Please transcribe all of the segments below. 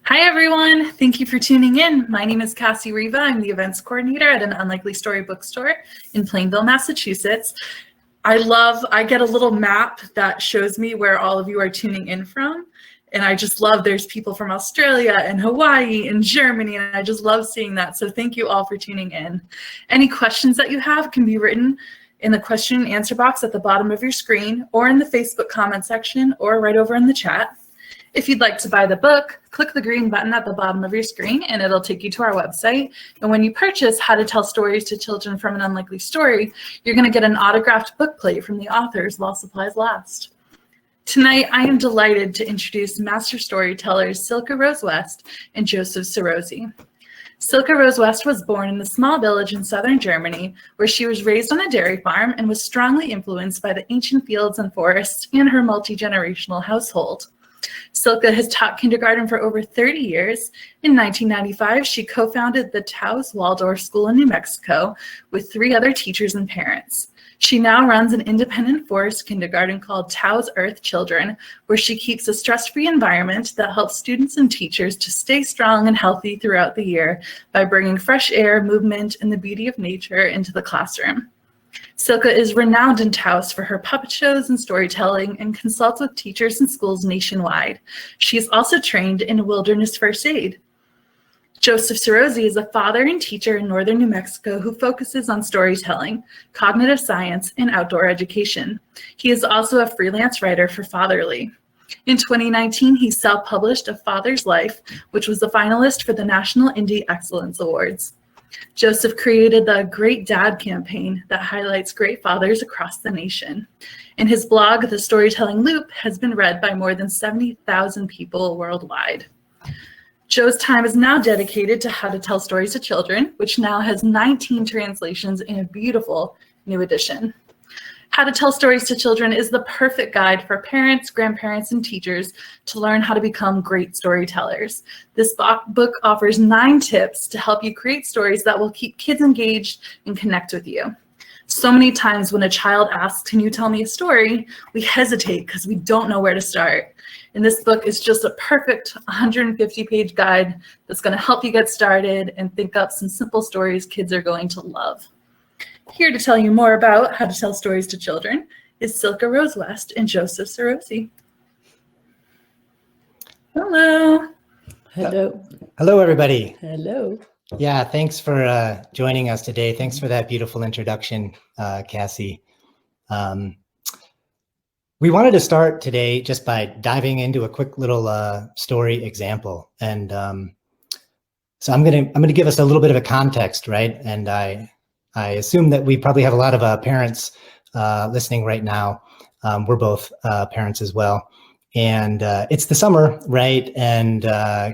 Hi, everyone. Thank you for tuning in. My name is Cassie Riva. I'm the events coordinator at an Unlikely Story bookstore in Plainville, Massachusetts. I get a little map that shows me where all of you are tuning in from. And I just love there's people from Australia and Hawaii and Germany, and I just love seeing that. So thank you all for tuning in. Any questions that you have can be written in the question and answer box at the bottom of your screen, or in the Facebook comment section, or right over in the chat. If you'd like to buy the book, click the green button at the bottom of your screen and it'll take you to our website. And when you purchase How to Tell Stories to Children from an Unlikely Story, you're going to get an autographed book plate from the authors while supplies last. Tonight, I am delighted to introduce master storytellers Silke Rose West and Joseph Sarosy. Silke Rose West was born in the small village in southern Germany, where she was raised on a dairy farm and was strongly influenced by the ancient fields and forests and her multi-generational household. Silke has taught kindergarten for over 30 years. In 1995, she co-founded the Taos Waldorf School in New Mexico with 3 other teachers and parents. She now runs an independent forest kindergarten called Taos Earth Children, where she keeps a stress-free environment that helps students and teachers to stay strong and healthy throughout the year by bringing fresh air, movement, and the beauty of nature into the classroom. Silke is renowned in Taos for her puppet shows and storytelling and consults with teachers and schools nationwide. She is also trained in wilderness first aid. Joseph Sarosy is a father and teacher in northern New Mexico who focuses on storytelling, cognitive science, and outdoor education. He is also a freelance writer for Fatherly. In 2019, he self-published A Father's Life, which was a finalist for the National Indie Excellence Awards. Joseph created the Great Dad campaign that highlights great fathers across the nation. And his blog, The Storytelling Loop, has been read by more than 70,000 people worldwide. Joe's time is now dedicated to How to Tell Stories to Children, which now has 19 translations in a beautiful new edition. How to Tell Stories to Children is the perfect guide for parents, grandparents, and teachers to learn how to become great storytellers. This book offers 9 tips to help you create stories that will keep kids engaged and connect with you. So many times when a child asks, "Can you tell me a story?" we hesitate because we don't know where to start. And this book is just a perfect 150-page guide that's going to help you get started and think up some simple stories kids are going to love. Here to tell you more about How to Tell Stories to Children is Silke Rose West and Joseph Sarosy. Hello. Hello. Hello, everybody. Hello. Yeah, thanks for joining us today. Thanks for that beautiful introduction, Cassie. We wanted to start today just by diving into a quick little story example, and so I'm gonna give us a little bit of a context, right? And I assume that we probably have a lot of parents listening right now. We're both parents as well. And it's the summer, right? And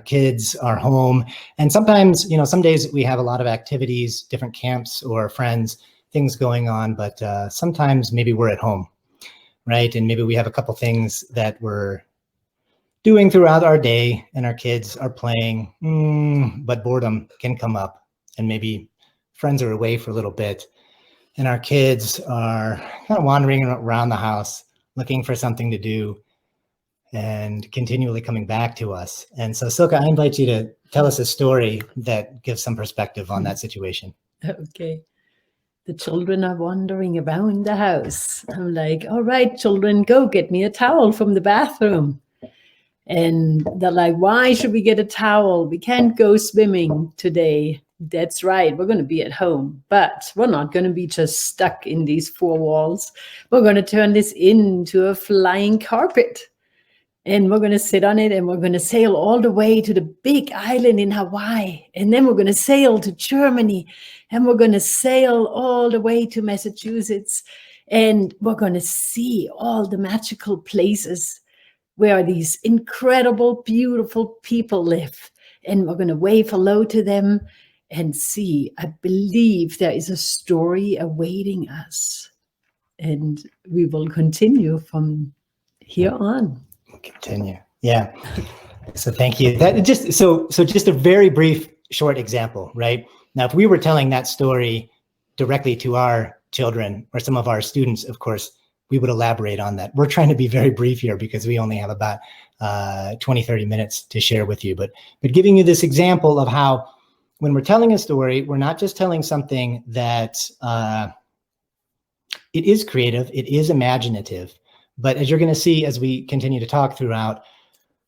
kids are home. And sometimes, some days we have a lot of activities, different camps or friends, things going on. But sometimes maybe we're at home, right? And maybe we have a couple things that we're doing throughout our day and our kids are playing, but boredom can come up. And maybe friends are away for a little bit. And our kids are kind of wandering around the house, looking for something to do, and continually coming back to us. And so, Silke, I invite you to tell us a story that gives some perspective on that situation. Okay. The children are wandering around the house. I'm like, all right, children, go get me a towel from the bathroom. And they're like, why should we get a towel? We can't go swimming today. That's right. We're going to be at home, but we're not going to be just stuck in these 4 walls. We're going to turn this into a flying carpet. And we're going to sit on it and we're going to sail all the way to the big island in Hawaii. And then we're going to sail to Germany and we're going to sail all the way to Massachusetts. And we're going to see all the magical places where these incredible, beautiful people live. And we're going to wave hello to them and see, I believe there is a story awaiting us. And we will continue from here on. Continue. Yeah. So thank you. That just so just a very brief, short example, right? Now, if we were telling that story directly to our children or some of our students, of course, we would elaborate on that. We're trying to be very brief here because we only have about 20, 30 minutes to share with you. But giving you this example of how when we're telling a story, we're not just telling something that it is creative, it is imaginative. But as you're going to see as we continue to talk throughout,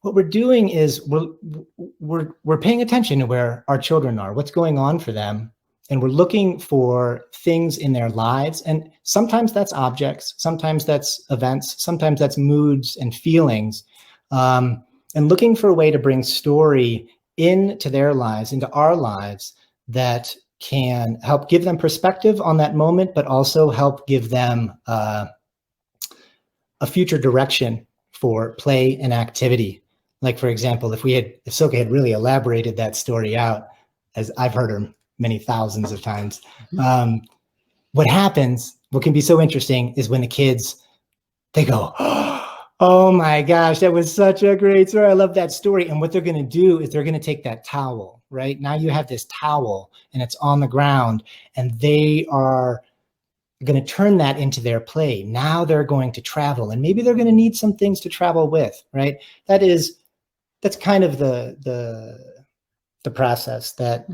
what we're doing is we're paying attention to where our children are, what's going on for them. And we're looking for things in their lives. And sometimes that's objects, sometimes that's events, sometimes that's moods and feelings. And looking for a way to bring story into their lives, into our lives, that can help give them perspective on that moment, but also help give them a future direction for play and activity. Like, for example, if Silke had really elaborated that story out, as I've heard her many thousands of times, what can be so interesting is when the kids, they go, oh my gosh, that was such a great story. I love that story. And what they're going to do is they're going to take that towel, right? Now you have this towel and it's on the ground, and they are going to turn that into their play. Now they're going to travel, and maybe they're going to need some things to travel with, right? That's kind of the process that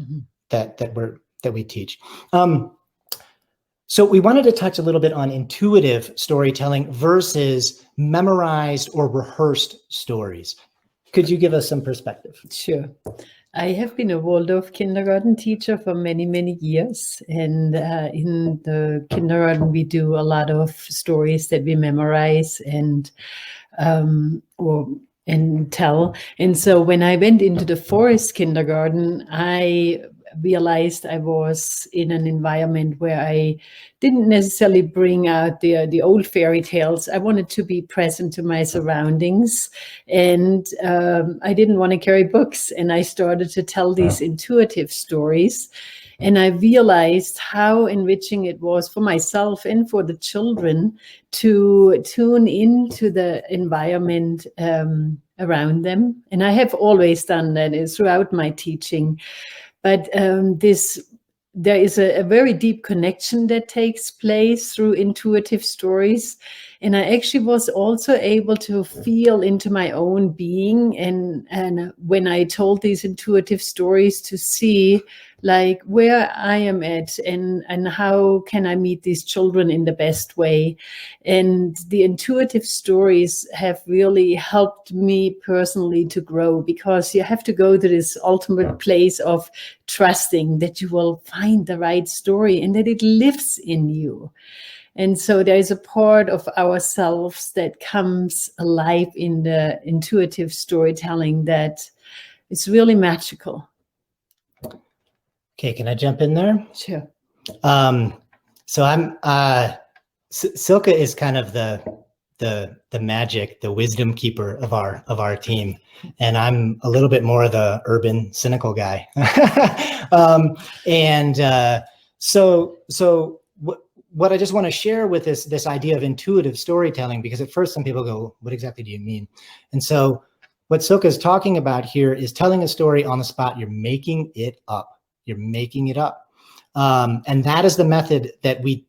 we teach. So we wanted to touch a little bit on intuitive storytelling versus memorized or rehearsed stories. Could you give us some perspective? Sure. I have been a Waldorf kindergarten teacher for many, many years. And in the kindergarten, we do a lot of stories that we memorize and tell. And so when I went into the forest kindergarten, I realized I was in an environment where I didn't necessarily bring out the old fairy tales. I wanted to be present to my surroundings, and I didn't want to carry books. And I started to tell these intuitive stories. And I realized how enriching it was for myself and for the children to tune into the environment around them. And I have always done that throughout my teaching. But there is a very deep connection that takes place through intuitive stories. And I actually was also able to feel into my own being. And when I told these intuitive stories, to see like where I am at and how can I meet these children in the best way. And the intuitive stories have really helped me personally to grow, because you have to go to this ultimate place of trusting that you will find the right story and that it lives in you. And so there is a part of ourselves that comes alive in the intuitive storytelling that is really magical. Okay, can I jump in there? Sure. So I'm Silke is kind of the magic, the wisdom keeper of our team, and I'm a little bit more of the urban, cynical guy. So what I just want to share with this idea of intuitive storytelling, because at first some people go, "What exactly do you mean?" And so what Silke is talking about here is telling a story on the spot. You're making it up. You're making it up. And that is the method that we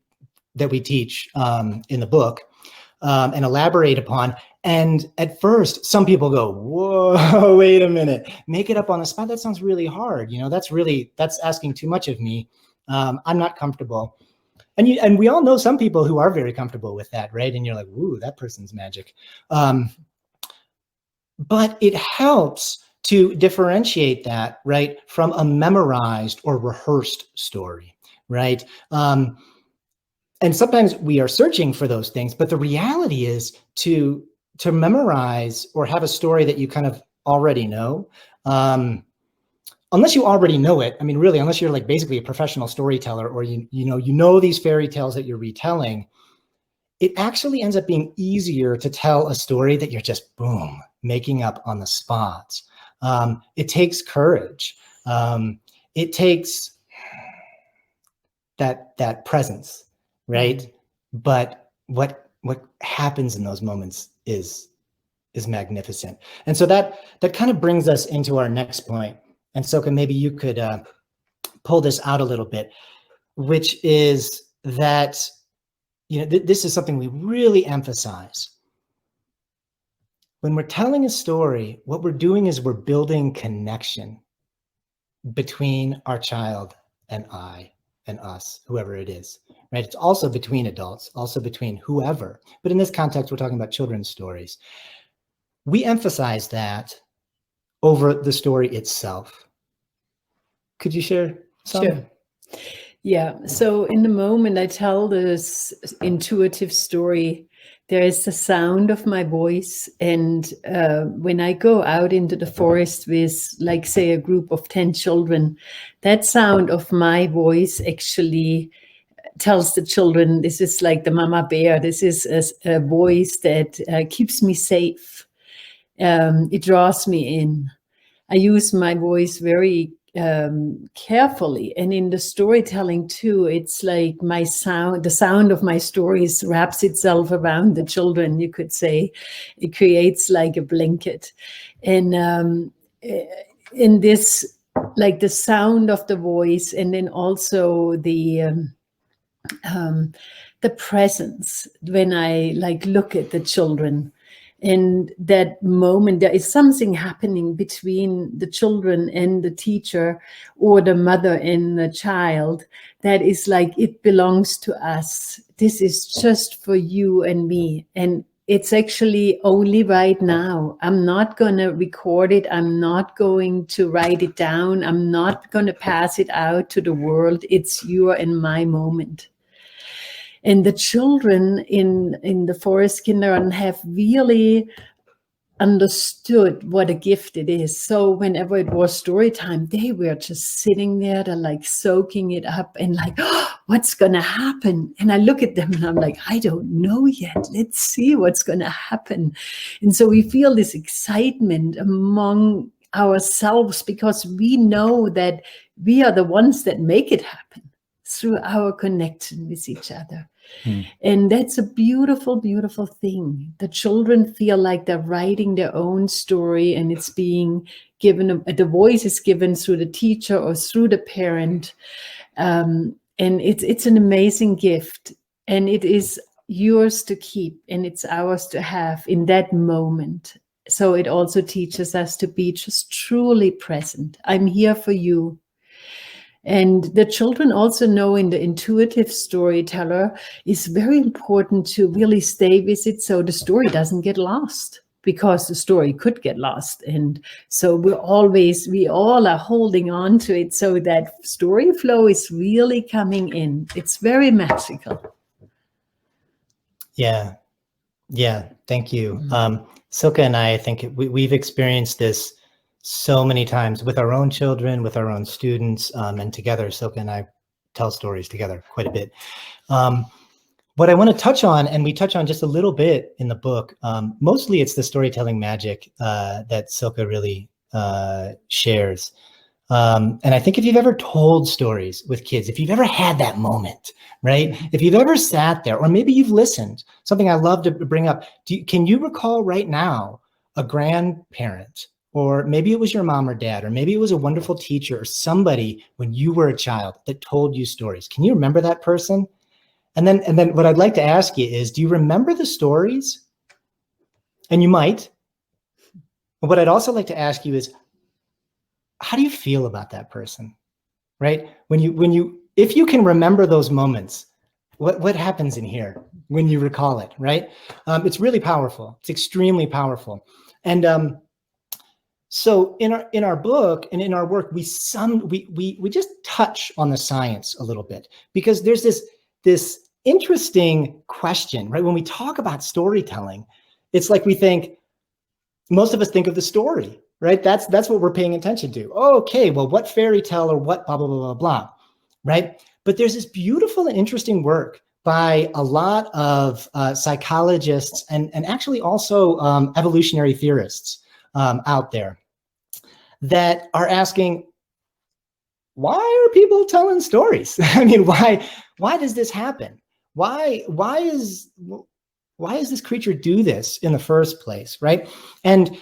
teach in the book and elaborate upon. And at first, some people go, "Whoa, wait a minute, make it up on the spot. That sounds really hard. That's asking too much of me. I'm not comfortable." And we all know some people who are very comfortable with that, right? And you're like, "Ooh, that person's magic." But it helps to differentiate that, right, from a memorized or rehearsed story, right? And sometimes we are searching for those things, but the reality is to memorize or have a story that you kind of already know, unless you already know it. I mean, really, unless you're like basically a professional storyteller, or you know these fairy tales that you're retelling, it actually ends up being easier to tell a story that you're just boom making up on the spot. It takes courage. It takes that presence, right? But what happens in those moments is magnificent. And so that kind of brings us into our next point. And Silke, maybe you could pull this out a little bit, which is that this is something we really emphasize. when we're telling a story, what we're doing is we're building connection between our child and I and us, whoever it is, right? It's also between adults, also between whoever. But in this context, we're talking about children's stories. We emphasize that over the story itself. Could you share some? Sure. Yeah. So in the moment I tell this intuitive story, there is the sound of my voice. And when I go out into the forest with, like, say, a group of 10 children, that sound of my voice actually tells the children, this is like the mama bear. This is a voice that keeps me safe. It draws me in. I use my voice very carefully, and in the storytelling too, it's like my sound, the sound of my stories wraps itself around the children, you could say. It creates like a blanket. And in this, like the sound of the voice, and then also the presence when I like look at the children. In that moment, there is something happening between the children and the teacher, or the mother and the child, that is like, it belongs to us. This is just for you and me. And it's actually only right now. I'm not going to record it. I'm not going to write it down. I'm not going to pass it out to the world. It's your and my moment. And the children in the forest kindergarten have really understood what a gift it is. So whenever it was story time, they were just sitting there, they're like soaking it up and like, oh, what's going to happen? And I look at them and I'm like, I don't know yet. Let's see what's going to happen. And so we feel this excitement among ourselves, because we know that we are the ones that make it happen through our connection with each other. And that's a beautiful, beautiful thing. The children feel like they're writing their own story, and it's being given, the voice is given through the teacher or through the parent. And it's an amazing gift, and it is yours to keep, and it's ours to have in that moment. So it also teaches us to be just truly present. I'm here for you. And the children also know in the intuitive storyteller, it's very important to really stay with it so the story doesn't get lost, because the story could get lost. And so we all are holding on to it so that story flow is really coming in. It's very magical. Yeah. Thank you. Silke and I think we've experienced this so many times with our own children, with our own students, and together. Silke and I tell stories together quite a bit. What I want to touch on, and we touch on just a little bit in the book, mostly it's the storytelling magic that Silke really shares. And I think if you've ever told stories with kids, if you've ever had that moment, right? If you've ever sat there, or maybe you've listened, something I love to bring up, can you recall right now a grandparent, or maybe it was your mom or dad, or maybe it was a wonderful teacher or somebody when you were a child that told you stories? Can you remember that person? And then what I'd like to ask you is, do you remember the stories? And you might. But what I'd also like to ask you is, how do you feel about that person, right? If you can remember those moments, what happens in here when you recall it, right? It's really powerful. It's extremely powerful. And so in our book and in our work, we just touch on the science a little bit, because there's this interesting question, right? When we talk about storytelling, it's like most of us think of the story, right? That's what we're paying attention to. Oh, okay, well, what fairy tale or what blah, blah, blah, blah, blah, right? But there's this beautiful and interesting work by a lot of psychologists and actually also evolutionary theorists out there that are asking, why are people telling stories? I mean, why does this happen? Why does this creature do this in the first place, right? And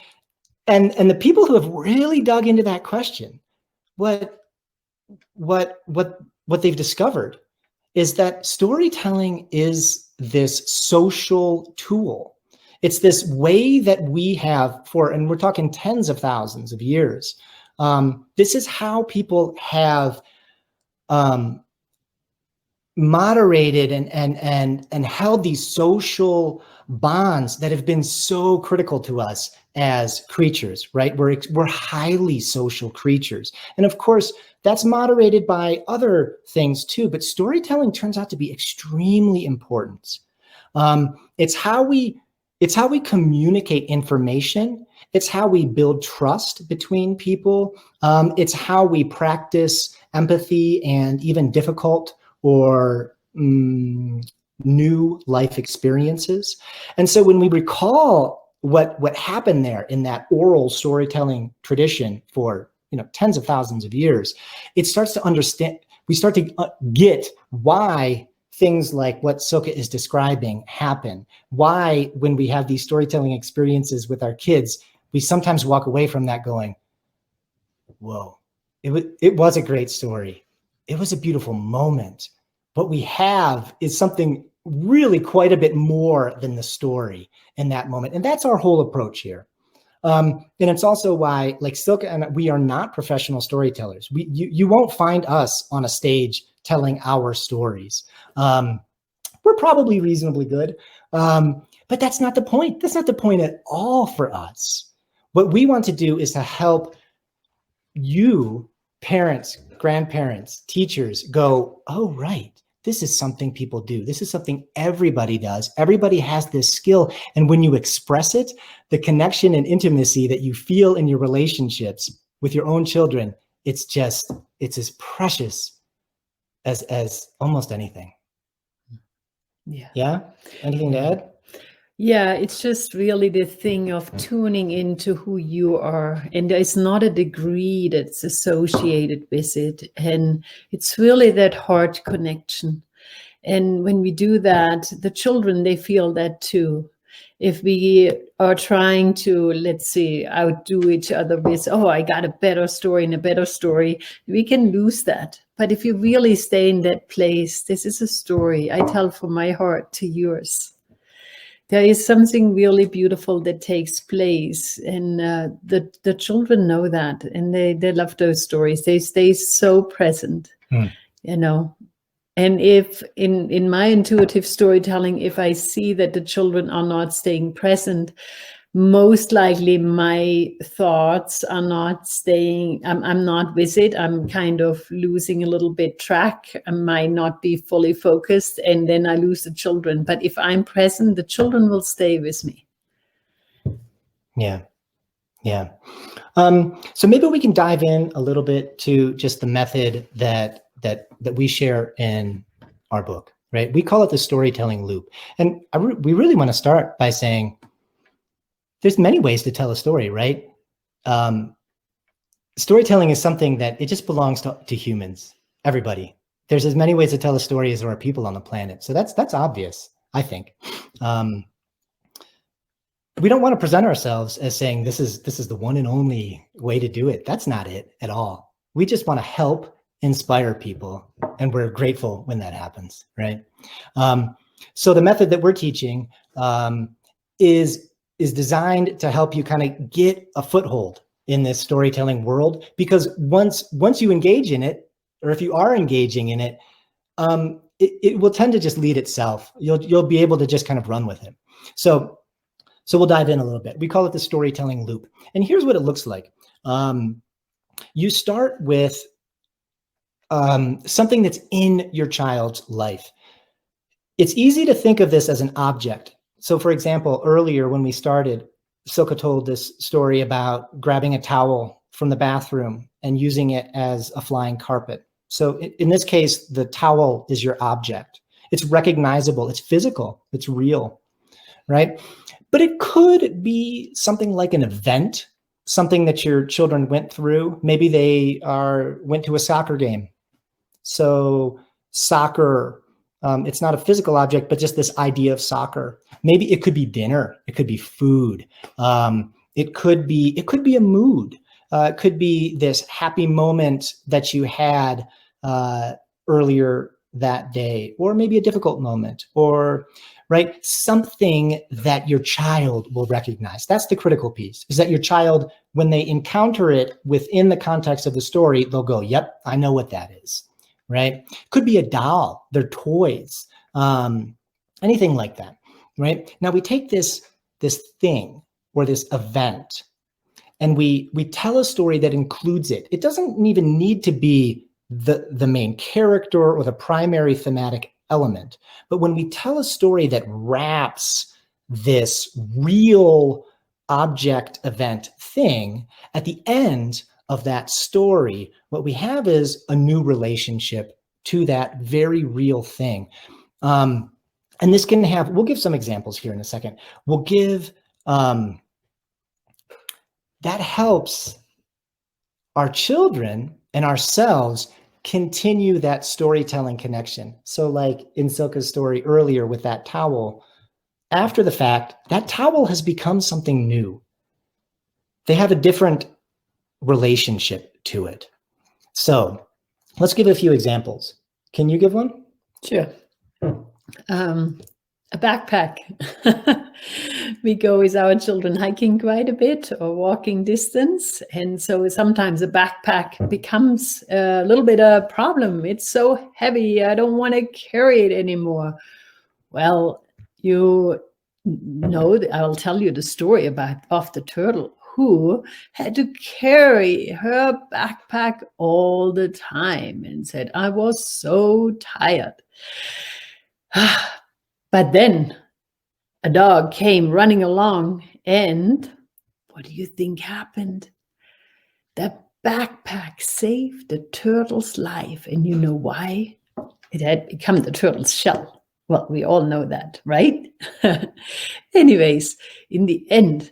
the people who have really dug into that question, what they've discovered is that storytelling is this social tool. It's this way that we have and we're talking tens of thousands of years. This is how people have moderated and held these social bonds that have been so critical to us as creatures, right? We're highly social creatures. And of course, that's moderated by other things too, but storytelling turns out to be extremely important. It's how we communicate information. It's how we build trust between people. It's how we practice empathy and even difficult or new life experiences. And so when we recall what happened there in that oral storytelling tradition for tens of thousands of years, it starts to understand, we start to get why things like what Silke is describing happen. Why, when we have these storytelling experiences with our kids, we sometimes walk away from that going, whoa, it was a great story. It was a beautiful moment. What we have is something really quite a bit more than the story in that moment. And that's our whole approach here. And it's also why, like Silke and we are not professional storytellers. You won't find us on a stage telling our stories. We're probably reasonably good, but that's not the point. That's not the point at all for us. What we want to do is to help you, parents, grandparents, teachers, go, oh, right, this is something people do. This is something everybody does. Everybody has this skill. And when you express it, the connection and intimacy that you feel in your relationships with your own children, it's as precious as almost anything. Yeah. Yeah? Anything to add? Yeah, it's just really the thing of tuning into who you are. And there's not a degree that's associated with it. And it's really that heart connection. And when we do that, the children, they feel that too. If we are trying to, let's say, outdo each other with, oh, I got a better story and a better story, we can lose that. But if you really stay in that place, this is a story I tell from my heart to yours. There is something really beautiful that takes place, and the children know that, and they love those stories. They stay so present, And if in my intuitive storytelling, if I see that the children are not staying present, most likely my thoughts are not staying, I'm not with it. I'm kind of losing a little bit track. I might not be fully focused, and then I lose the children. But if I'm present, the children will stay with me. Yeah. Yeah. So maybe we can dive in a little bit to just the method that we share in our book, right? We call it the storytelling loop. And we really want to start by saying, there's many ways to tell a story, right? Storytelling is something that it just belongs to humans, everybody. There's as many ways to tell a story as there are people on the planet. So that's obvious, I think. We don't want to present ourselves as saying this is the one and only way to do it. That's not it at all. We just want to help inspire people, and we're grateful when that happens, right? So the method that we're teaching is designed to help you kind of get a foothold in this storytelling world, because once you engage in it, or if you are engaging in it, it will tend to just lead itself. You'll be able to just kind of run with it. So we'll dive in a little bit. We call it the storytelling loop. And here's what it looks like. You start with something that's in your child's life. It's easy to think of this as an object. So for example, earlier when we started, Silke told this story about grabbing a towel from the bathroom and using it as a flying carpet. So in this case, the towel is your object. It's recognizable, it's physical, it's real, right? But it could be something like an event, something that your children went through. Maybe they went to a soccer game. So soccer, it's not a physical object, but just this idea of soccer. Maybe it could be dinner. It could be food. It could be a mood. It could be this happy moment that you had earlier that day, or maybe a difficult moment, or right? Something that your child will recognize. That's the critical piece, is that your child, when they encounter it within the context of the story, they'll go, yep, I know what that is, right? Could be a doll, their toys, anything like that, right? Now we take this thing or this event and we tell a story that includes it. It doesn't even need to be the main character or the primary thematic element. But when we tell a story that wraps this real object event thing, at the end of that story, what we have is a new relationship to that very real thing. And this can have, we'll give some examples here in a second. We'll give, that helps our children and ourselves continue that storytelling connection. So like in Silke's story earlier with that towel, after the fact, that towel has become something new. They have a different relationship to it. So let's give a few examples. Can you give one? Sure. A backpack. We go with our children hiking quite a bit or walking distance. And so sometimes a backpack becomes a little bit a problem. It's so heavy. I don't want to carry it anymore. Well, you know, I'll tell you the story of the turtle who had to carry her backpack all the time and said, I was so tired. But then a dog came running along, and what do you think happened? The backpack saved the turtle's life. And you know why? It had become the turtle's shell. Well, we all know that, right? Anyways, in the end,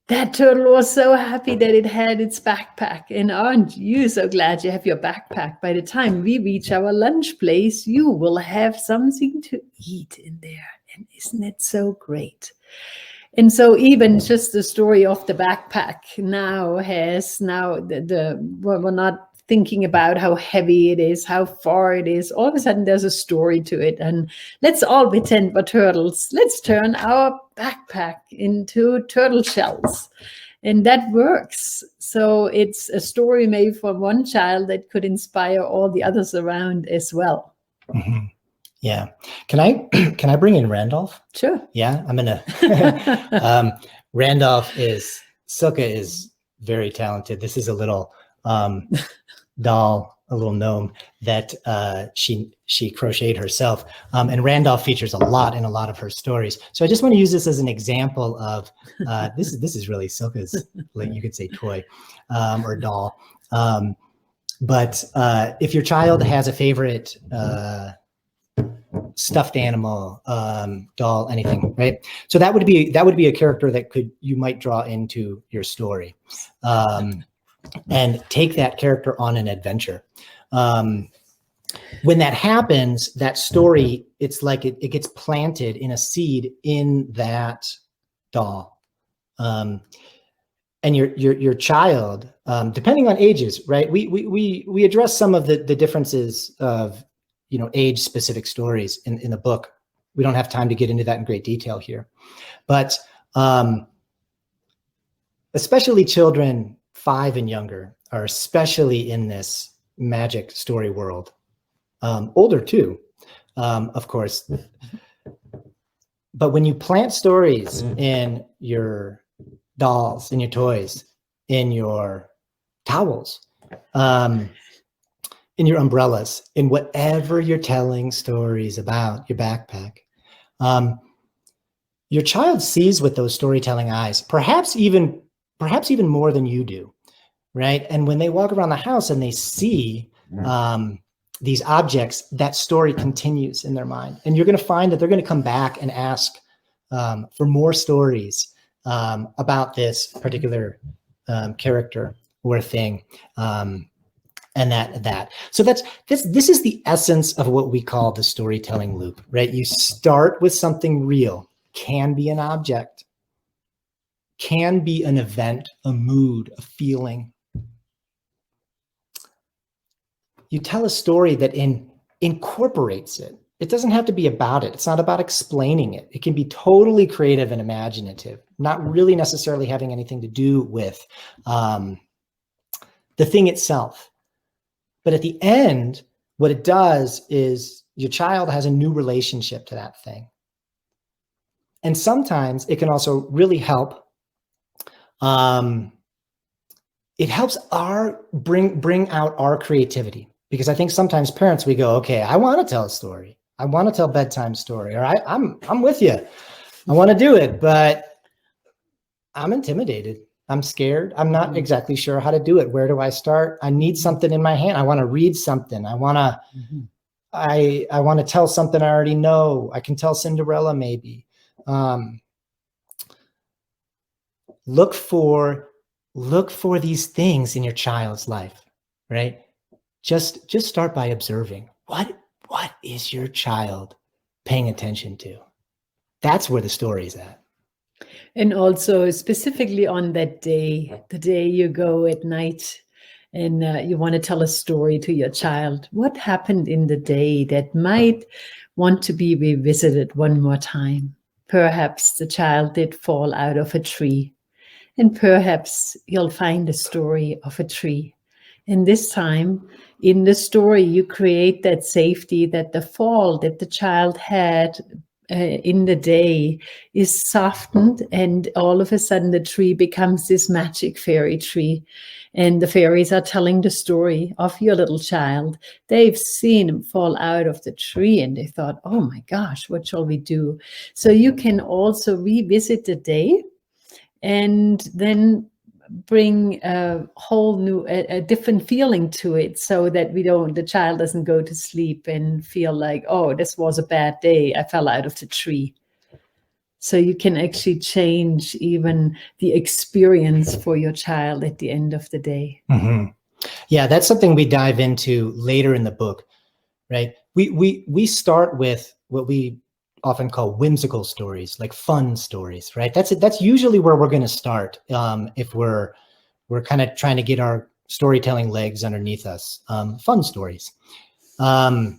that turtle was so happy that it had its backpack. And aren't you so glad you have your backpack? By the time we reach our lunch place, you will have something to eat in there. And isn't it so great? And so even just the story of the backpack now has we're not thinking about how heavy it is, how far it is. All of a sudden there's a story to it. And let's all pretend we're turtles. Let's turn our backpack into turtle shells. And that works. So it's a story made for one child that could inspire all the others around as well. Mm-hmm. Yeah. Can I bring in Randolph? Sure. Yeah, I'm gonna. Silke is very talented. This is a little doll, a little gnome that she crocheted herself. And Randolph features a lot in a lot of her stories. So I just want to use this as an example of this is really Silke's, like you could say, toy or doll. But if your child has a favorite stuffed animal, doll, anything, right? So that would be a character that you might draw into your story, and take that character on an adventure. When that happens, that story, it's like it gets planted in a seed in that doll. And your child, depending on ages, right? We address some of the differences of, age specific stories in the book. We don't have time to get into that in great detail here, but especially children 5 and younger are especially in this magic story world. Older too, of course. But when you plant stories in your dolls, in your toys, in your towels, in your umbrellas, in whatever you're telling stories about, your backpack, your child sees with those storytelling eyes, perhaps even more than you do, right? And when they walk around the house and they see these objects, that story continues in their mind. And you're going to find that they're going to come back and ask for more stories about this particular character or thing. And that. So this is the essence of what we call the storytelling loop, right? You start with something real, can be an object, can be an event, a mood, a feeling. You tell a story that incorporates it, it doesn't have to be about it. It's not about explaining it. It can be totally creative and imaginative, not really necessarily having anything to do with the thing itself. But at the end, what it does is your child has a new relationship to that thing. And sometimes it can also really help. It helps bring out our creativity, because I think sometimes parents, we go, okay, I want to tell a story. I want to tell a bedtime story, or I'm with you. I want to do it, but I'm intimidated. I'm scared. I'm not exactly sure how to do it. Where do I start? I need something in my hand. I want to read something. I want to, I want to tell something I already know. I can tell Cinderella maybe. Look for these things in your child's life, right? Just start by observing what is your child paying attention to? That's where the story is at. And also specifically on that day, the day you go at night and you want to tell a story to your child, what happened in the day that might want to be revisited one more time? Perhaps the child did fall out of a tree, and perhaps you'll find a story of a tree. And this time in the story, you create that safety, that the fall that the child had in the day is softened, and all of a sudden the tree becomes this magic fairy tree. And the fairies are telling the story of your little child. They've seen him fall out of the tree and they thought, oh my gosh, what shall we do? So you can also revisit the day and then bring a whole new, a different feeling to it, so that the child doesn't go to sleep and feel like, oh, this was a bad day, I fell out of the tree. So you can actually change even the experience for your child at the end of the day. Mm-hmm. Yeah, that's something we dive into later in the book, right? We start with what we often call whimsical stories, like fun stories, right? That's usually where we're going to start if we're kind of trying to get our storytelling legs underneath us. Fun stories. But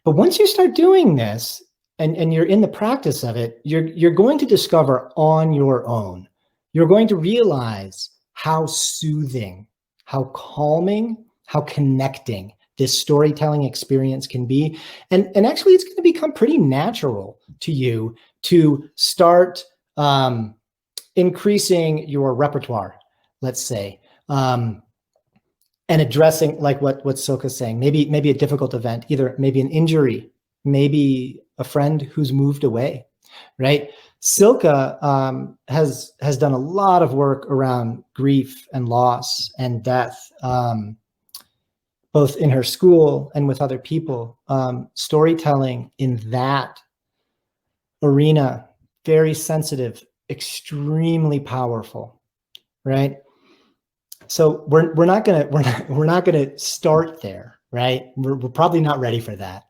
once you start doing this and you're in the practice of it, you're going to discover on your own. You're going to realize how soothing, how calming, how connecting this storytelling experience can be. And actually, it's going to become pretty natural to you to start increasing your repertoire, let's say, and addressing, like what Silke's saying, maybe a difficult event, either maybe an injury, maybe a friend who's moved away, right? Silke has done a lot of work around grief and loss and death, both in her school and with other people. Storytelling in that arena, very sensitive, extremely powerful, right? So we're not gonna start there, right? We're probably not ready for that.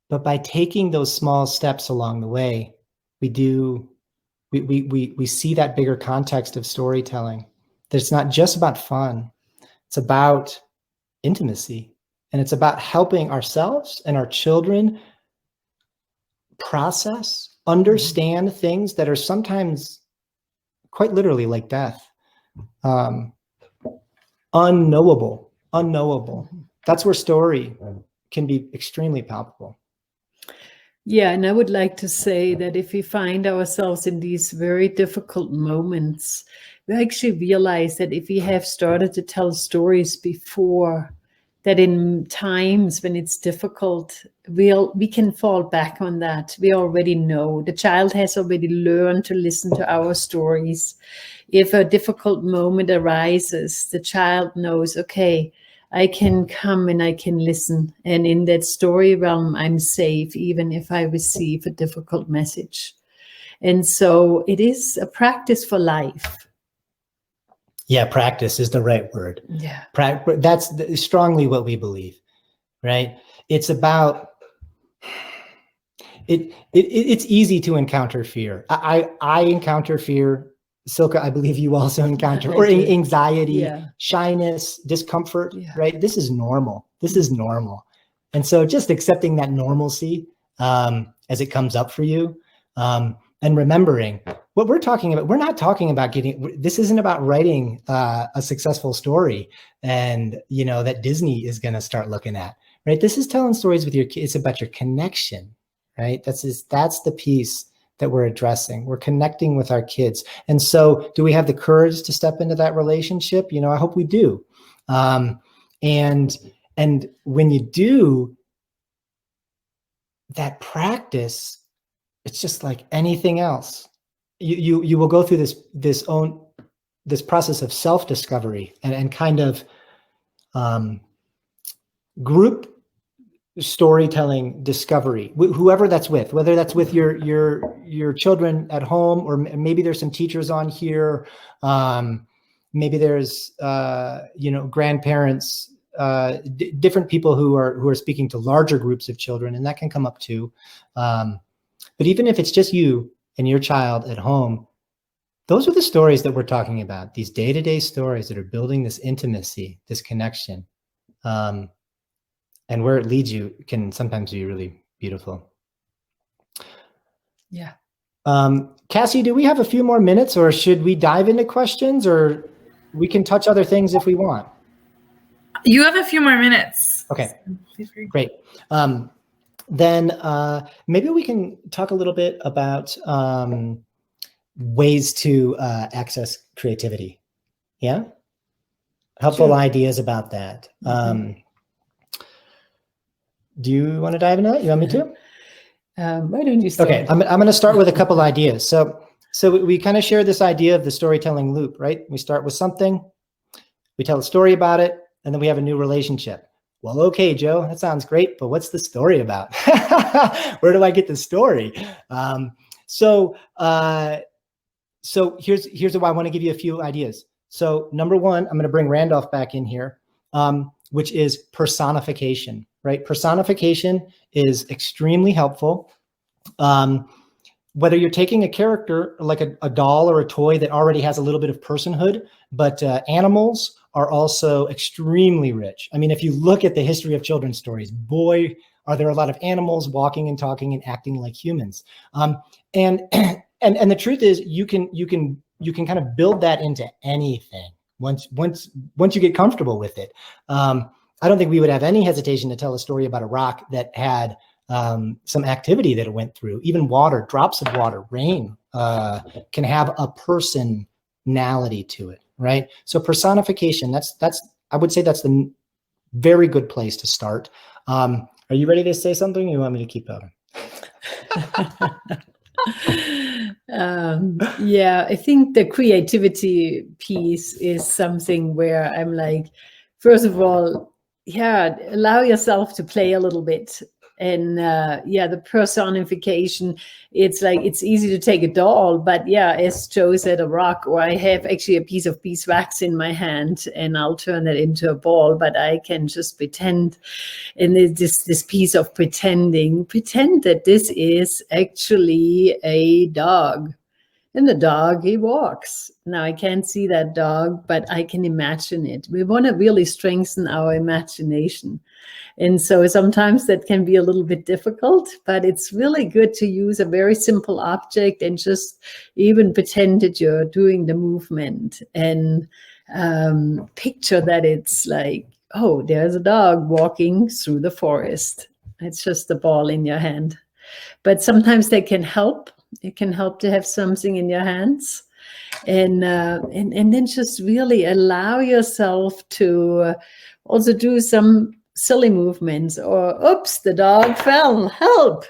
But by taking those small steps along the way, we see that bigger context of storytelling. That it's not just about fun. It's about intimacy, and it's about helping ourselves and our children process, understand things that are sometimes quite literally like death, unknowable. That's where story can be extremely palpable. Yeah, and I would like to say that if we find ourselves in these very difficult moments, we actually realize that if we have started to tell stories before, that in times when it's difficult, we can fall back on that. We already know. The child has already learned to listen to our stories. If a difficult moment arises, the child knows, okay, I can come and I can listen. And in that story realm, I'm safe, even if I receive a difficult message. And so it is a practice for life. Yeah, practice is the right word. Yeah. That's strongly what we believe, right? It's about, it's easy to encounter fear. I encounter fear. Silke, I believe you also encounter, or anxiety, shyness, discomfort, right? This is normal. This is normal. And so just accepting that normalcy as it comes up for you, and remembering what we're talking about. We're not talking about this isn't about writing a successful story and, that Disney is going to start looking at, right? This is telling stories with your kids. It's about your connection, right? That's the piece that we're addressing. We're connecting with our kids. And so do we have the courage to step into that relationship? I hope we do. And when you do that practice, it's just like anything else. You will go through this process of self-discovery and kind of group storytelling discovery, whoever that's with, whether that's with your children at home, or maybe there's some teachers on here. Maybe there's grandparents, different people who are speaking to larger groups of children, and that can come up too. But even if it's just you and your child at home, those are the stories that we're talking about. These day-to-day stories that are building this intimacy, this connection. And where it leads you can sometimes be really beautiful. Yeah. Cassie, do we have a few more minutes, or should we dive into questions, or we can touch other things if we want? You have a few more minutes. Okay, great. Then maybe we can talk a little bit about ways to access creativity. Yeah? Helpful ideas about that. Do you want to dive into that? You want me to? Why don't you start? Okay, I'm going to start with a couple ideas. So we kind of share this idea of the storytelling loop, right? We start with something, we tell a story about it, and then we have a new relationship. Well, okay, Joe, that sounds great, but what's the story about? Where do I get the story? So here's why I want to give you a few ideas. So number one, I'm going to bring Randolph back in here, which is personification, right? Personification is extremely helpful. Whether you're taking a character like a doll or a toy that already has a little bit of personhood, but animals are also extremely rich. I mean, if you look at the history of children's stories, boy, are there a lot of animals walking and talking and acting like humans. And the truth is, you can kind of build that into anything once you get comfortable with it. I don't think we would have any hesitation to tell a story about a rock that had some activity that it went through. Even water, drops of water, rain can have a personality to it, right? So personification, that's I would say that's the very good place to start. Are you ready to say something, or you want me to keep going? Yeah, I think the creativity piece is something where I'm like, first of all, yeah, allow yourself to play a little bit. And the personification, it's like, it's easy to take a doll, but yeah, as Joe said, a rock, or I have actually a piece of beeswax in my hand and I'll turn that into a ball, but I can just pretend. And this piece of pretend that this is actually a dog. And the dog, he walks. Now, I can't see that dog, but I can imagine it. We want to really strengthen our imagination. And so sometimes that can be a little bit difficult, but it's really good to use a very simple object and just even pretend that you're doing the movement and picture that it's like, oh, there's a dog walking through the forest. It's just a ball in your hand. But sometimes they can help. It can help to have something in your hands, and then just really allow yourself to also do some silly movements, or oops, the dog fell, help,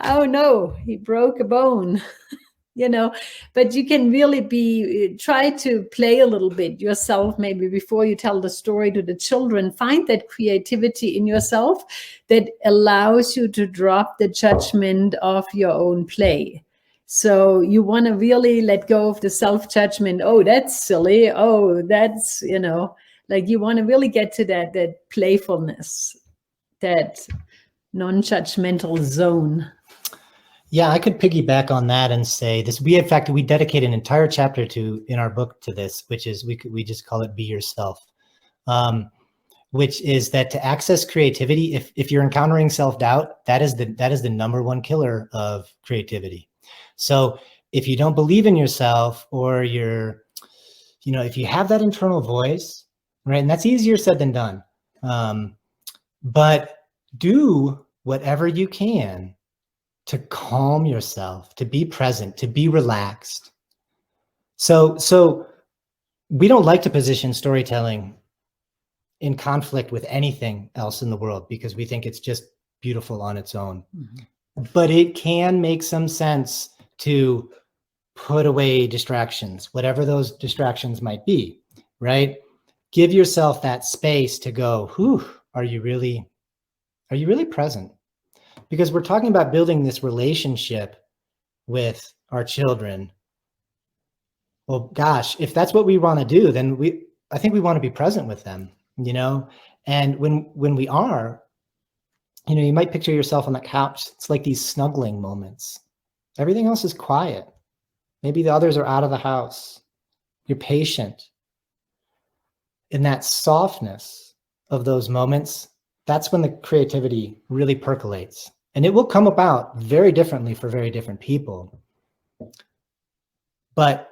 oh no, he broke a bone. But you can really try to play a little bit yourself, maybe before you tell the story to the children. Find that creativity in yourself that allows you to drop the judgment of your own play. So you want to really let go of the self-judgment. Oh, that's silly. Oh, that's, like you want to really get to that playfulness, that non-judgmental zone. Yeah, I could piggyback on that and say this. We dedicate an entire chapter in our book to this, which is we just call it "Be Yourself." which is that to access creativity, if you're encountering self-doubt, that is the number one killer of creativity. So if you don't believe in yourself, or if you have that internal voice, right, and that's easier said than done, but do whatever you can to calm yourself, to be present, to be relaxed. So we don't like to position storytelling in conflict with anything else in the world because we think it's just beautiful on its own. Mm-hmm. But it can make some sense to put away distractions, whatever those distractions might be, right? Give yourself that space to go, whew, are you really present? Because we're talking about building this relationship with our children. Well, gosh, if that's what we want to do, then I think we want to be present with them, and when we are, you might picture yourself on that couch. It's like these snuggling moments. Everything else is quiet. Maybe the others are out of the house. You're patient. In that softness of those moments, that's when the creativity really percolates. And it will come about very differently for very different people. But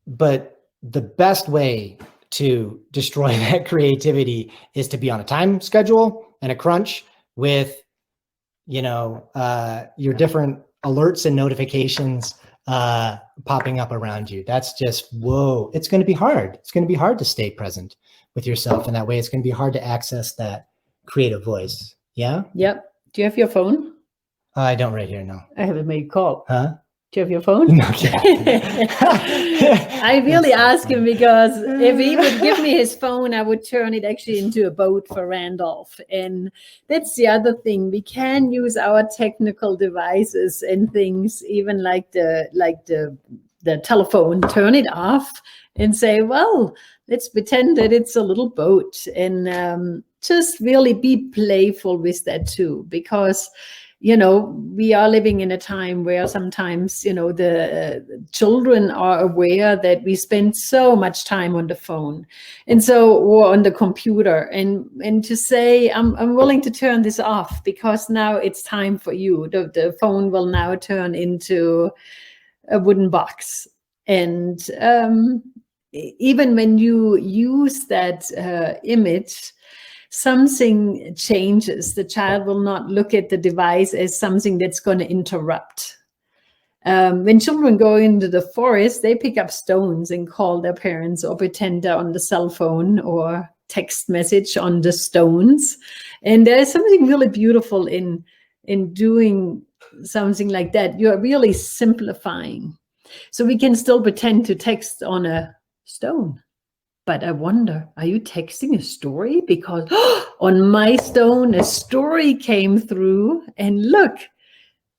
the best way to destroy that creativity is to be on a time schedule and a crunch with, your different alerts and notifications popping up around you. That's just, whoa, it's going to be hard. It's going to be hard to stay present with yourself in that way. It's going to be hard to access that creative voice. Yeah? Yep. Do you have your phone? I don't right here, no. I haven't made a call. Huh? Do you have your phone? Okay. I really asked him because if he would give me his phone, I would turn it actually into a boat for Randolph. And that's the other thing. We can use our technical devices and things, even like the telephone, turn it off and say, well, let's pretend that it's a little boat, and just really be playful with that too, because we are living in a time where sometimes, the children are aware that we spend so much time on the phone or on the computer, and to say, I'm willing to turn this off because now it's time for you. The phone will now turn into a wooden box. And even when you use that image, something changes. The child will not look at the device as something that's going to interrupt. When children go into the forest, they pick up stones and call their parents or pretend they're on the cell phone or text message on the stones. And there's something really beautiful in doing something like that. You're really simplifying. So we can still pretend to text on a stone. But I wonder, are you texting a story? Because on my stone, a story came through, and look,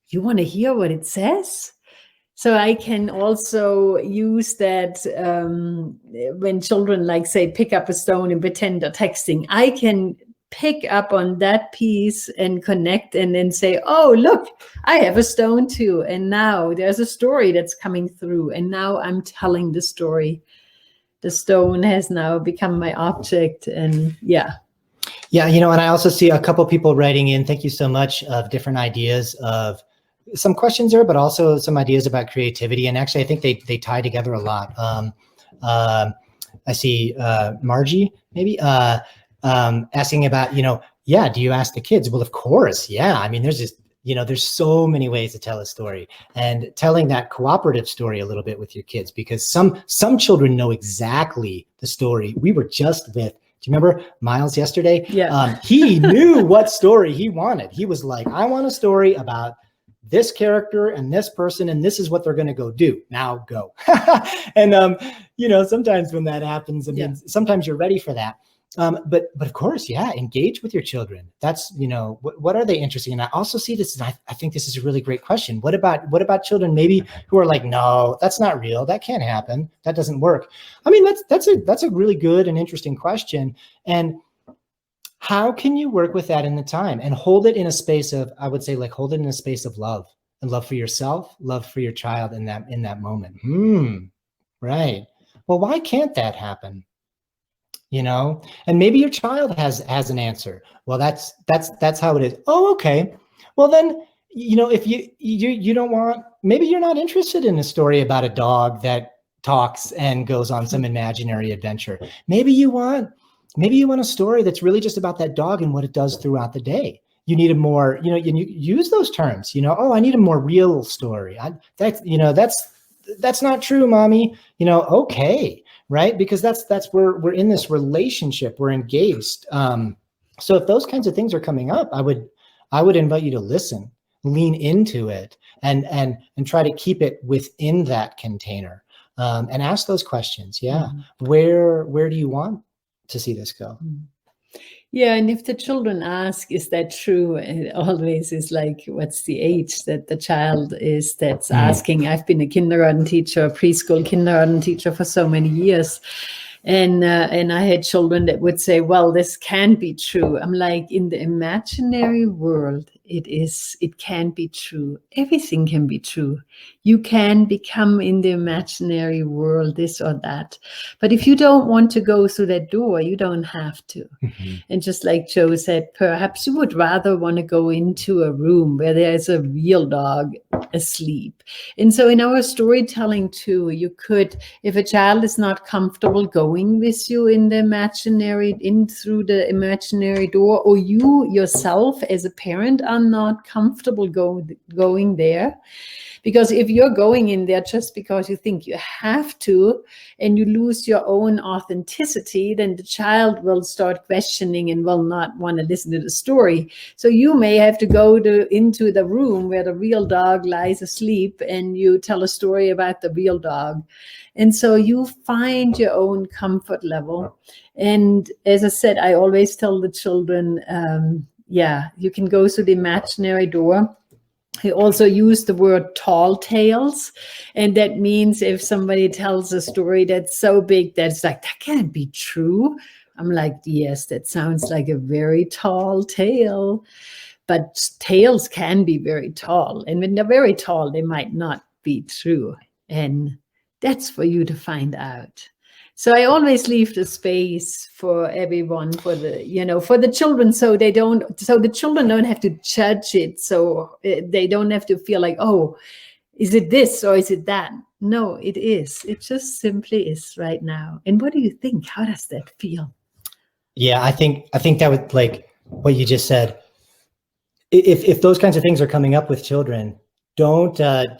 you want to hear what it says? So I can also use that when children, say, pick up a stone and pretend they're texting. I can pick up on that piece and connect and then say, oh, look, I have a stone too. And now there's a story that's coming through. And now I'm telling the story. The stone has now become my object, and yeah. And I also see a couple people writing in, thank you so much, of different ideas of some questions there, but also some ideas about creativity. And actually, I think they tie together a lot. I see Margie, maybe, asking about, do you ask the kids? Well, of course, yeah. I mean, there's just, there's so many ways to tell a story, and telling that cooperative story a little bit with your kids, because some children know exactly the story. We were just with, do you remember Miles yesterday? Yeah. He knew what story he wanted. He was like, I want a story about this character and this person, and this is what they're going to go do. Now go. And, sometimes when that happens, sometimes you're ready for that. But of course, engage with your children. That's, what are they interested in? I also see this, and I think this is a really great question. What about children maybe who are like, no, that's not real. That can't happen. That doesn't work. I mean, that's a really good and interesting question. And how can you work with that in the time and hold it in a space of, I would say, hold it in a space of love, and love for yourself, love for your child in that moment. Right. Well, why can't that happen? you know, and maybe your child has an answer. Well, that's how it is. Oh, okay. Well, then, you know, if you don't want, maybe you're not interested in a story about a dog that talks and goes on some imaginary adventure. Maybe you want a story that's really just about that dog and what it does throughout the day. You need a more, you know, you use those terms, you know, oh, I need a more real story. That's not true, mommy. You know, okay, right? Because that's where we're in this relationship, we're engaged. So if those kinds of things are coming up, I would invite you to listen, lean into it, and try to keep it within that container, and ask those questions. Yeah, where do you want to see this go? Yeah, and if the children ask, is that true? It always is like, what's the age that the child is that's asking? I've been a kindergarten teacher, a preschool kindergarten teacher for so many years. And I had children that would say, well, this can't be true. I'm like, in the imaginary world, it can be true. Everything can be true. You can become in the imaginary world this or that. But if you don't want to go through that door, you don't have to. And just like Joe said, perhaps you would rather want to go into a room where there's a real dog asleep. And so in our storytelling too, you could, if a child is not comfortable going with you in the imaginary, in through the imaginary door, or you yourself as a parent are not comfortable going there. Because if you're going in there just because you think you have to, and you lose your own authenticity, then the child will start questioning and will not want to listen to the story. So you may have to go into the room where the real dog lies asleep, and you tell a story about the real dog. And so you find your own comfort level. And as I said, I always tell the children, you can go through the imaginary door. I also use the word tall tales. And that means if somebody tells a story that's so big that it's like, that can't be true. I'm like, yes, that sounds like a very tall tale. But tales can be very tall. And when they're very tall, they might not be true. And that's for you to find out. So I always leave the space for everyone, for the children, so the children don't have to judge it. So they don't have to feel like, oh, is it this or is it that? No, it is. It just simply is right now. And what do you think? How does that feel? Yeah, I think that would, like what you just said, if those kinds of things are coming up with children, don't get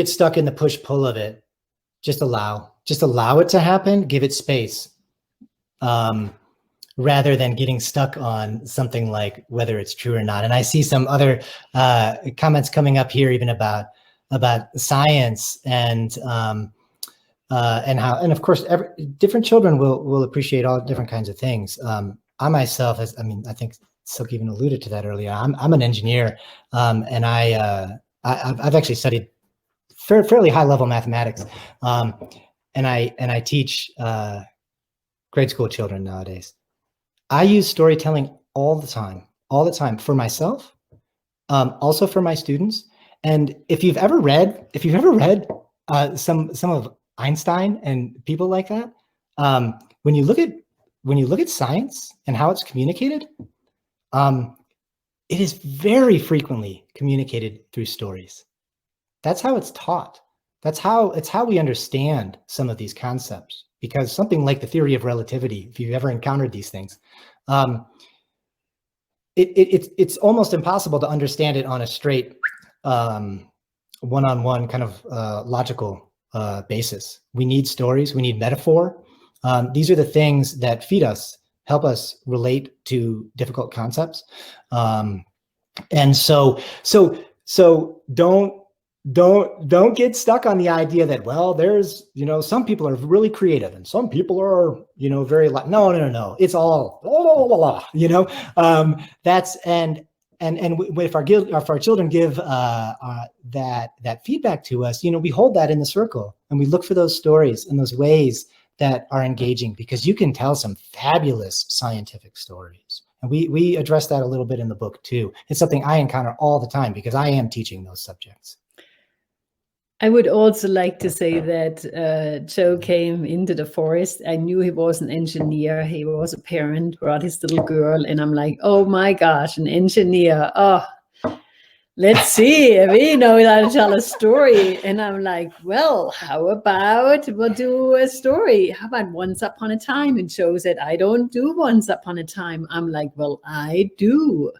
stuck in the push-pull of it. Just allow it to happen, give it space, rather than getting stuck on something like whether it's true or not. And I see some other comments coming up here, even about science and how, and of course, different children will appreciate all different kinds of things. I myself, I think Silke even alluded to that earlier. I'm an engineer, and I've actually studied fairly high level mathematics. And I teach grade school children nowadays. I use storytelling all the time for myself, also for my students. And if you've ever read some of Einstein and people like that, when you look at science and how it's communicated, it is very frequently communicated through stories. That's how it's taught. It's how we understand some of these concepts, because something like the theory of relativity, if you've ever encountered these things, it's almost impossible to understand it on a straight one-on-one kind of logical basis. We need stories, we need metaphor. These are the things that feed us, help us relate to difficult concepts. And so don't get stuck on the idea that, well, there's, some people are really creative and some people are, very no. It's all blah, blah, blah, that's, and if our children give that feedback to us, we hold that in the circle and we look for those stories and those ways that are engaging, because you can tell some fabulous scientific stories. And we address that a little bit in the book too. It's something I encounter all the time because I am teaching those subjects. I would also like to say that Joe came into the forest. I knew he was an engineer. He was a parent, brought his little girl, and I'm like, oh my gosh, an engineer. Oh, let's see. We know how to tell a story. And I'm like, well, how about we'll do a story? How about Once Upon a Time? And Joe said, I don't do Once Upon a Time. I'm like, well, I do.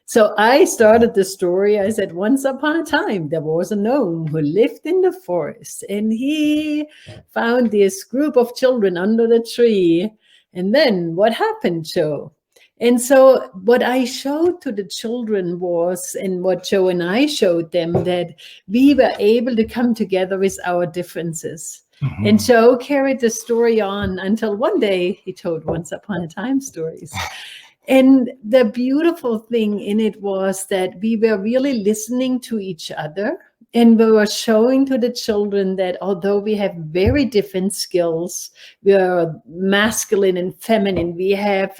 So I started the story. I said, once upon a time, there was a gnome who lived in the forest, and he found this group of children under the tree. And then what happened, Joe? And so what I showed to the children was, and what Joe and I showed them, that we were able to come together with our differences. Mhm. And Joe carried the story on until one day he told Once Upon a Time stories. And the beautiful thing in it was that we were really listening to each other, and we were showing to the children that although we have very different skills, we are masculine and feminine, we have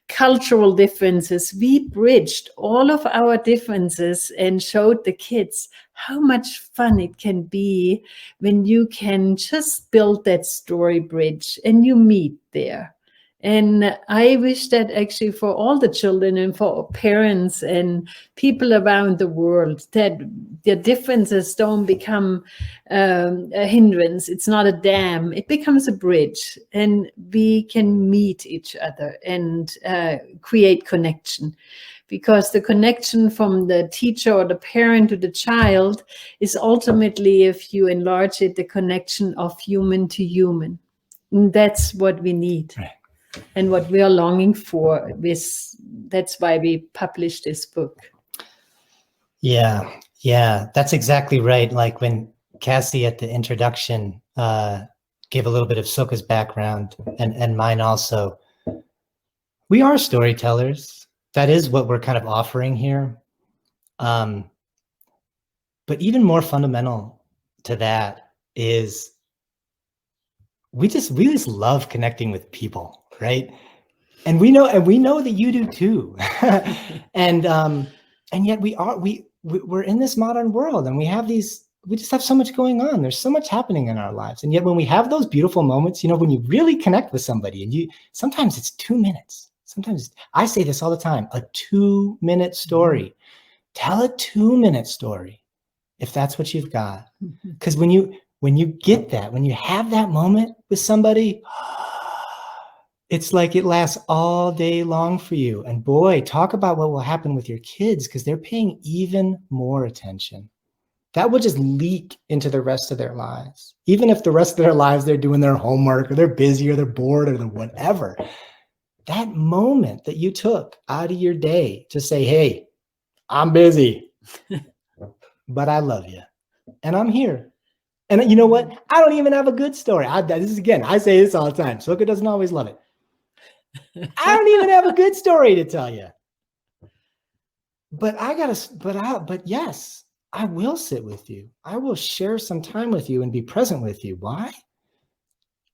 cultural differences, we bridged all of our differences and showed the kids how much fun it can be when you can just build that story bridge and you meet there. And I wish that actually for all the children and for parents and people around the world, that their differences don't become a hindrance. It's not a dam. It becomes a bridge, and we can meet each other and create connection. Because the connection from the teacher or the parent to the child is ultimately, if you enlarge it, the connection of human to human. And that's what we need. Right. And what we are longing for. That's why we published this book. Yeah, that's exactly right. Like when Cassie at the introduction gave a little bit of Silke's background and mine also. We are storytellers. That is what we're kind of offering here. But even more fundamental to that is we just love connecting with people, right? And we know that you do too. And yet we're in this modern world, and we just have so much going on. There's so much happening in our lives. And yet when we have those beautiful moments, when you really connect with somebody, and sometimes it's 2 minutes. Sometimes I say this all the time, a 2-minute story. Tell a 2-minute story if that's what you've got. Because when you get that, when you have that moment with somebody, it's like it lasts all day long for you. And boy, talk about what will happen with your kids, because they're paying even more attention. That will just leak into the rest of their lives. Even if the rest of their lives they're doing their homework, or they're busy, or they're bored, or they're whatever. That moment that you took out of your day to say, hey, I'm busy, but I love you. And I'm here. And you know what? I don't even have a good story. I say this all the time. Silke doesn't always love it. I don't even have a good story to tell you. But yes, I will sit with you. I will share some time with you and be present with you. Why?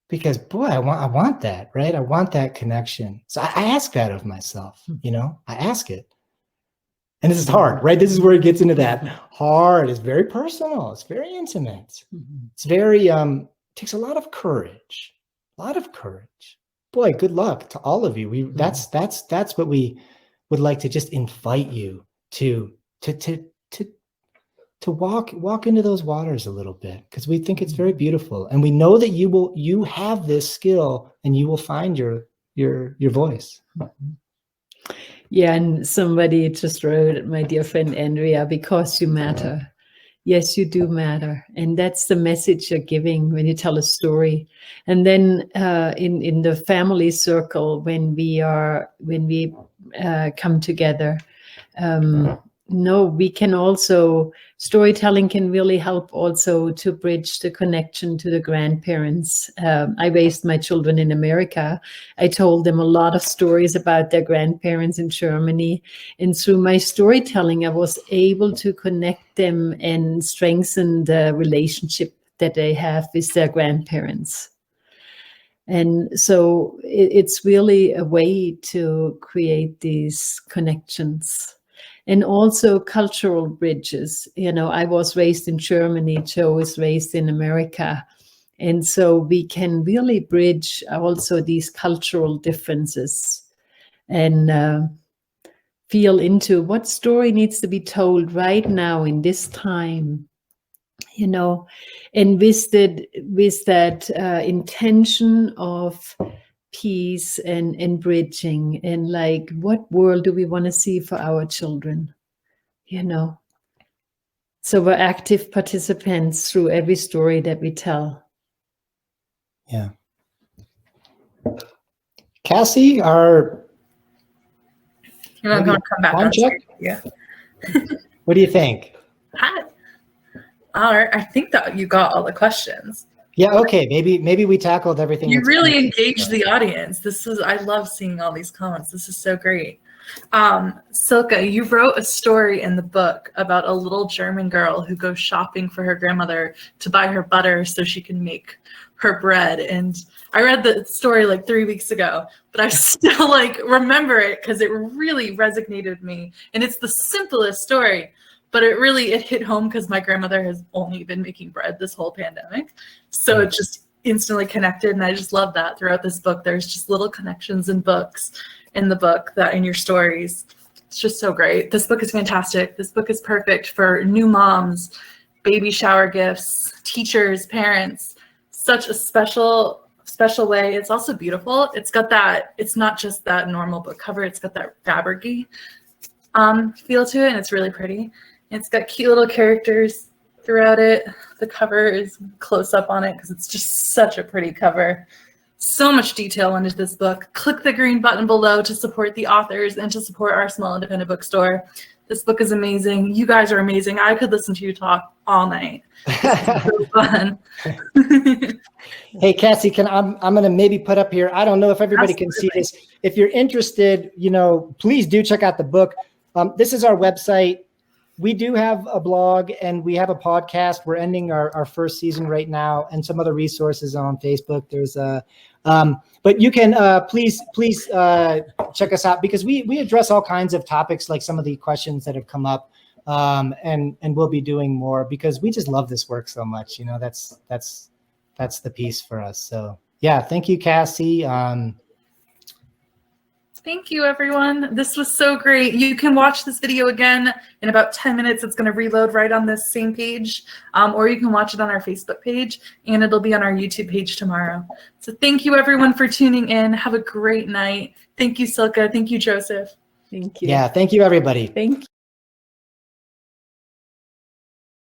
Because boy, I want that, right? I want that connection. So I ask that of myself, I ask it. And this is hard, right? This is where it gets into that hard. It's very personal. It's very intimate. It's very, takes a lot of courage, Boy, good luck to all of you. That's what we would like to just invite you to walk into those waters a little bit, because we think it's very beautiful, and we know that you have this skill, and you will find your voice. Yeah, and somebody just wrote, my dear friend Andrea, because you matter. Yes, you do matter. And that's the message you're giving when you tell a story. And then in the family circle, when we come together, we can also, storytelling can really help also to bridge the connection to the grandparents. I raised my children in America. I told them a lot of stories about their grandparents in Germany. And through my storytelling, I was able to connect them and strengthen the relationship that they have with their grandparents. And so it's really a way to create these connections. and also cultural bridges. You know, I was raised in Germany, Joe is raised in America. And so we can really bridge also these cultural differences and feel into what story needs to be told right now in this time, you know, and with that intention of peace and bridging, and like, what world do we want to see for our children, you know? So we're active participants through every story that we tell. Yeah. Cassie, our You know, I'm going to come back time on check? Yeah. What do you think? Hi. All right. I think that you got all the questions. Yeah, okay. Maybe we tackled everything. You that's really coming. engaged the audience. I love seeing all these comments. This is so great. Silke, you wrote a story in the book about a little German girl who goes shopping for her grandmother to buy her butter so she can make her bread. And I read the story like 3 weeks ago, but I still like remember it because it really resonated with me. And it's the simplest story, but it hit home because my grandmother has only been making bread this whole pandemic. So it just instantly connected. And I just love that throughout this book. There's just little connections in the book that in your stories. It's just so great. This book is fantastic. This book is perfect for new moms, baby shower gifts, teachers, parents. Such a special way. It's also beautiful. It's got that, it's not just that normal book cover, it's got that fabric-y feel to it, and it's really pretty. It's got cute little characters throughout it. The cover is close up on it because it's just such a pretty cover. So much detail into this book. Click the green button below to support the authors and to support our small independent bookstore. This book is amazing. You guys are amazing. I could listen to you talk all night. It's so fun. Hey, Cassie, I'm going to maybe put up here. I don't know if everybody can see this. If you're interested, please do check out the book. This is our website. We do have a blog and we have a podcast. We're ending our first season right now, and some other resources on Facebook. There's but you can please check us out, because we address all kinds of topics, like some of the questions that have come up, and we'll be doing more because we just love this work so much. That's the piece for us. So yeah, thank you, Cassie. Thank you, everyone. This was so great. You can watch this video again in about 10 minutes. It's going to reload right on this same page, or you can watch it on our Facebook page, and it'll be on our YouTube page tomorrow. So thank you, everyone, for tuning in. Have a great night. Thank you, Silke. Thank you, Joseph. Thank you. Yeah, thank you, everybody. Thank you.